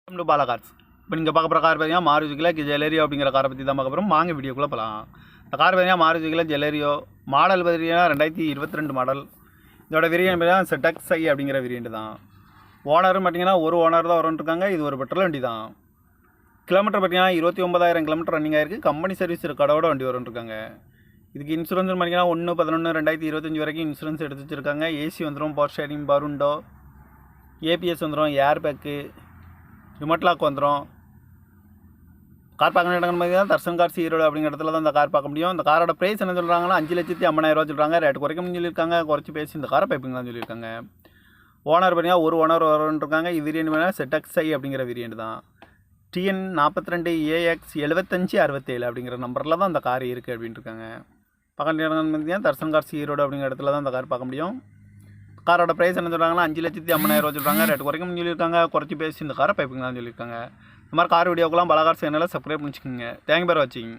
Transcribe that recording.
Welcome to Bala cars. இப்போ நீங்கள் பார்க்க போகிற கார் பார்த்தீங்கன்னா மாருதியில் ஜெலரியோ அப்படிங்கிற காரை பற்றி தான் பார்க்க போகிறோம். வாங்க வீடியோக்குள்ளே போகலாம். இந்த கார் பார்த்தீங்கன்னா மாருதியில் ஜெலரியோ மாடல் பார்த்தீங்கன்னா 2022 மாடல். இதோட வேரியன்ட் பார்த்தீங்கன்னா ZX I அப்படிங்கிற வேரியன்ட் தான். ஓனரும் பார்த்தீங்கன்னா ஒரு ஓனர் தான் வரும்ன்ட்ருக்காங்க. இது ஒரு பெட்ரோல் வண்டி தான். கிலோமீட்டர் பார்த்தீங்கன்னா 29,000 கிலோமீட்டர் ரன்னிங் ஆயிருக்கு. கம்பெனி சர்வீஸ் கடவோட வண்டி வரும்ன்ட்ருக்காங்க. இதுக்கு இன்சூரன்ஸ் பார்த்தீங்கன்னா 1/11/2025 வரைக்கும் இன்சூரன்ஸ் எடுத்து வச்சுருக்காங்க. ஏசி வந்துடும், பவர் ஷேரிங், பருண்டோ, ஏபிஎஸ் வந்துடும், ஏர் பேக்கு, ரிமோட் லாக் வந்துடும். கார் பார்க்கணும் இடங்கன்னு பார்த்தீங்கன்னா தர்சன் கார்ஸ் ஈரோடு அப்படிங்கிற இடத்துல தான் இந்த கார் பார்க்க முடியும். இந்த காரோட ப்ரைஸ் என்ன சொல்கிறாங்கன்னா 5,50,000 சொல்கிறாங்க. ரேட்டு குறைக்கணும்னு சொல்லியிருக்காங்க. குறைச்சி பேசி இந்த காரை பைப்பிங் தான் சொல்லியிருக்காங்க. ஓனர் பார்த்தீங்கன்னா ஒரு ஓனர் வரும்ன்ருக்காங்க. இது வேரியன்ட் பார்த்தீங்கன்னா ZX I அப்படிங்கிற வேரியன்ட் தான். TN 42AX 7567 அப்படிங்கிற நம்பரில் தான் அந்த கார் இருக்குது அப்படின்ட்டு இருக்காங்க. பார்க்க இடங்கன்னு பார்த்தீங்கன்னா தர்சன் கார்ஸ் ஈரோடு அப்படிங்கிற இடத்துல தான் இந்த கார் பார்க்க முடியும். காரோட ப்ரைஸ் என்ன சொல்கிறாங்கன்னா 5,50,000 சொல்கிறாங்க. ரேட்டு குறைக்கணும்னு சொல்லியிருக்காங்க. குறைச்சி பேசி இந்த காரை பைப்பிங் தான் சொல்லியிருக்காங்க. இந்த மாதிரி கார் வீடியோக்கெல்லாம் பாலா கார்ஸ் சேனலை சப்ஸ்கிரைப் பண்ணிச்சுக்கோங்க. தேங்க்யூ ஃபார் வாட்சிங்.